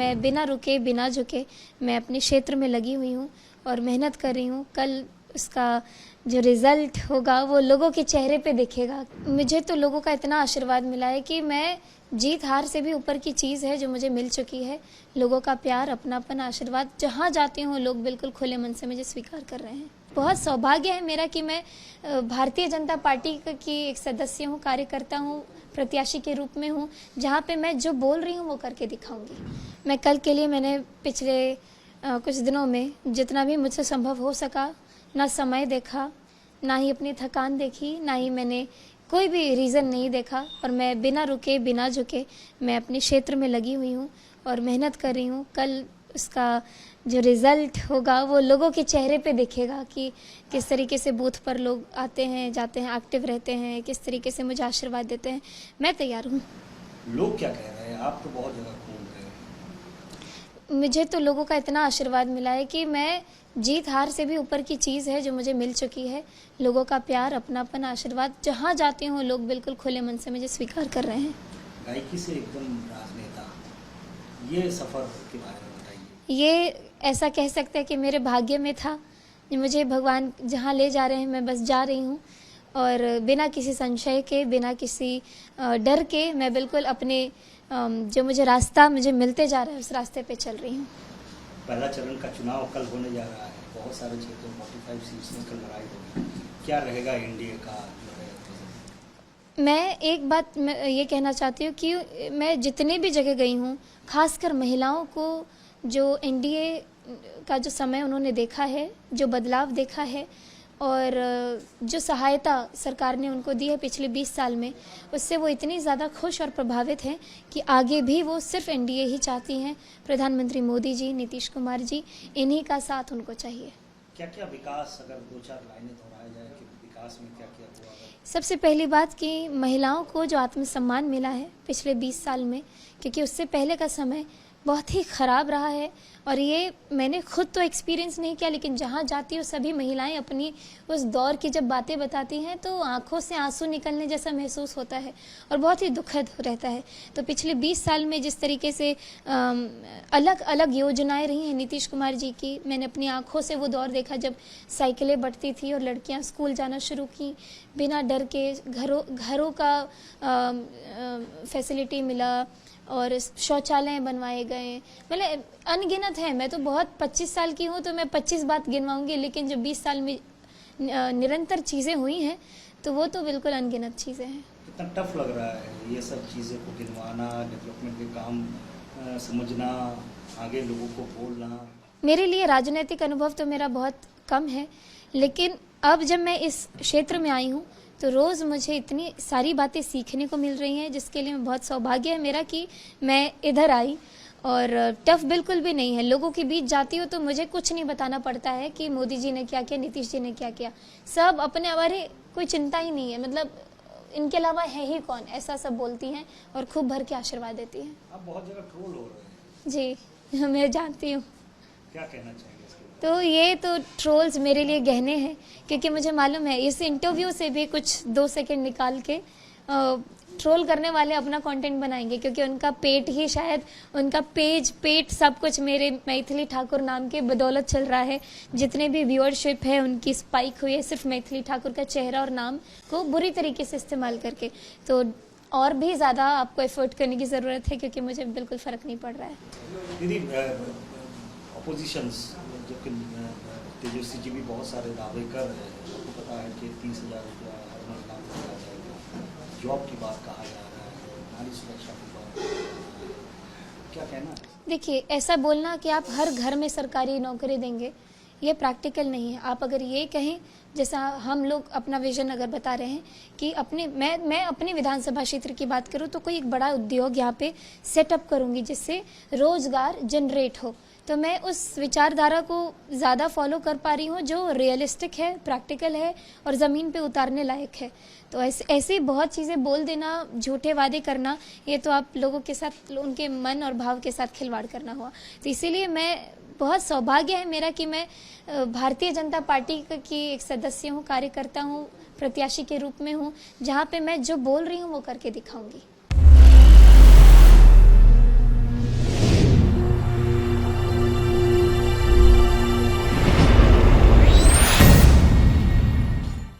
मैं बिना रुके बिना झुके मैं अपने क्षेत्र में लगी हुई हूँ और मेहनत कर रही हूँ। कल उसका जो रिज़ल्ट होगा वो लोगों के चेहरे पे दिखेगा। मुझे तो लोगों का इतना आशीर्वाद मिला है कि मैं जीत हार से भी ऊपर की चीज़ है जो मुझे मिल चुकी है। लोगों का प्यार, अपनापन, आशीर्वाद, जहाँ जाती हूँ लोग बिल्कुल खुले मन से मुझे स्वीकार कर रहे हैं। बहुत सौभाग्य है मेरा कि मैं भारतीय जनता पार्टी की एक सदस्य हूँ, कार्यकर्ता हूँ, प्रत्याशी के रूप में हूँ, जहाँ पे मैं जो बोल रही हूँ वो करके दिखाऊंगी। मैं कल के लिए मैंने पिछले कुछ दिनों में जितना भी मुझसे संभव हो सका, ना समय देखा, ना ही अपनी थकान देखी, ना ही मैंने कोई भी रीज़न नहीं देखा, और मैं बिना रुके बिना झुके मैं अपने क्षेत्र में लगी हुई हूँ और मेहनत कर रही हूँ। कल उसका जो रिज़ल्ट होगा वो लोगों के चेहरे पे दिखेगा कि किस तरीके से बूथ पर लोग आते हैं, जाते हैं, एक्टिव रहते हैं, किस तरीके से मुझे आशीर्वाद देते हैं। मैं तैयार हूँ। लोग क्या कह रहे हैं? आप तो बहुत जगह घूम रहे हैं। मुझे तो लोगों का इतना आशीर्वाद मिला है कि मैं जीत हार से भी ऊपर की चीज़ है जो मुझे मिल चुकी है। लोगों का प्यार, अपनापन, आशीर्वाद, जहाँ जाती हूँ लोग बिल्कुल खुले मन से मुझे स्वीकार कर रहे हैं। गायकी से एकदम राजनेता, ये सफ़र के बारे में बताइए। ये ऐसा कह सकते हैं कि मेरे भाग्य में था। मुझे भगवान जहाँ ले जा रहे हैं मैं बस जा रही हूँ, और बिना किसी संशय के, बिना किसी डर के मैं बिल्कुल अपने जो मुझे रास्ता मुझे मिलते जा रहा है उस रास्ते पे चल रही हूँ। पहला चरण का चुनाव कल होने जा रहा है। बहुत सारे क्षेत्रों में 45 सीट्स में कल लड़ाई होगी। क्या रहेगा एनडीए का जो है? मैं एक बात मैं ये कहना चाहती हूँ कि मैं जितने भी जगह गई हूँ, खासकर महिलाओं को जो एनडीए का जो समय उन्होंने देखा है, जो बदलाव देखा है, और जो सहायता सरकार ने उनको दी है पिछले 20 साल में, उससे वो इतनी ज़्यादा खुश और प्रभावित हैं कि आगे भी वो सिर्फ एनडीए ही चाहती हैं। प्रधानमंत्री मोदी जी, नीतीश कुमार जी, इन्हीं का साथ उनको चाहिए। क्या क्या विकास, अगर 2-4 लाइनें दोहराया जाए कि विकास में क्या क्या हुआ? सबसे पहली बात कि महिलाओं को जो आत्मसम्मान मिला है पिछले 20 साल में, क्योंकि उससे पहले का समय बहुत ही ख़राब रहा है, और ये मैंने खुद तो एक्सपीरियंस नहीं किया, लेकिन जहाँ जाती हूँ सभी महिलाएं अपनी उस दौर की जब बातें बताती हैं तो आंखों से आंसू निकलने जैसा महसूस होता है और बहुत ही दुखद रहता है। तो पिछले 20 साल में जिस तरीके से अलग अलग योजनाएं रही हैं नीतीश कुमार जी की, मैंने अपनी आंखों से वो दौर देखा जब साइकिलें बढ़ती थी और लड़कियाँ स्कूल जाना शुरू की बिना डर के, घरों का फैसिलिटी मिला और शौचालय बनवाए गए। मतलब अनगिनत है। मैं तो बहुत 25 साल की हूँ तो मैं 25 बात गिनवाऊंगी, लेकिन जो 20 साल में निरंतर चीज़ें हुई हैं तो वो तो बिल्कुल अनगिनत चीज़ें हैं। कितना टफ लग रहा है ये सब चीज़ें को गिनवाना, डेवलपमेंट के काम समझना, आगे लोगों को बोलना? मेरे लिए राजनीतिक अनुभव तो मेरा बहुत कम है, लेकिन अब जब मैं इस क्षेत्र में आई हूँ तो रोज़ मुझे इतनी सारी बातें सीखने को मिल रही हैं, जिसके लिए मैं बहुत सौभाग्य है मेरा कि मैं इधर आई। और टफ बिल्कुल भी नहीं है। लोगों के बीच जाती हूँ तो मुझे कुछ नहीं बताना पड़ता है कि मोदी जी ने क्या किया, नीतीश जी ने क्या किया। सब अपने हमारे, कोई चिंता ही नहीं है, मतलब इनके अलावा है ही कौन, ऐसा सब बोलती हैं और खूब भर के आशीर्वाद देती हैं। आप बहुत जगह ट्रोल हो रहे हैं। जी मैं जानती हूँ। क्या कहना चाहिए? तो ये तो ट्रोल्स मेरे लिए गहने हैं, क्योंकि मुझे मालूम है इस इंटरव्यू से भी कुछ 2 सेकंड निकाल के ट्रोल करने वाले अपना कंटेंट बनाएंगे, क्योंकि उनका पेट ही शायद, उनका पेट सब कुछ मेरे मैथिली ठाकुर नाम के बदौलत चल रहा है। जितने भी व्यूअरशिप है उनकी स्पाइक हुई है सिर्फ मैथिली ठाकुर का चेहरा और नाम को बुरी तरीके से इस्तेमाल करके। तो और भी ज़्यादा आपको एफर्ट करने की ज़रूरत है, क्योंकि मुझे बिल्कुल फ़र्क नहीं पड़ रहा है। दीदी, अपोजिशंस जबकि तेजस्वी जी भी बहुत सारे दावे कर रहे हैं। आपको पता है कि 30,000 रुपया हर महिला को दिया जाएगा, जॉब की बात कहा जा रहा है, नारी सुरक्षा की बात, क्या कहना है? देखिए, ऐसा बोलना कि आप हर घर में सरकारी नौकरी देंगे, ये प्रैक्टिकल नहीं है। आप अगर ये कहें, जैसा हम लोग अपना विजन अगर बता रहे हैं कि मैं अपने विधानसभा क्षेत्र की बात करूं तो कोई एक बड़ा उद्योग यहाँ पे सेटअप करूंगी जिससे रोजगार जनरेट हो, तो मैं उस विचारधारा को ज़्यादा फॉलो कर पा रही हूँ जो रियलिस्टिक है, प्रैक्टिकल है और ज़मीन पे उतारने लायक है। तो ऐसे बहुत चीज़ें बोल देना, झूठे वादे करना, ये तो आप लोगों के साथ, उनके मन और भाव के साथ खिलवाड़ करना हुआ। तो इसीलिए मैं, बहुत सौभाग्य है मेरा कि मैं भारतीय जनता पार्टी की एक सदस्य हूँ, कार्यकर्ता हूँ, प्रत्याशी के रूप में हूँ, जहाँ पे मैं जो बोल रही हूँ वो करके दिखाऊंगी।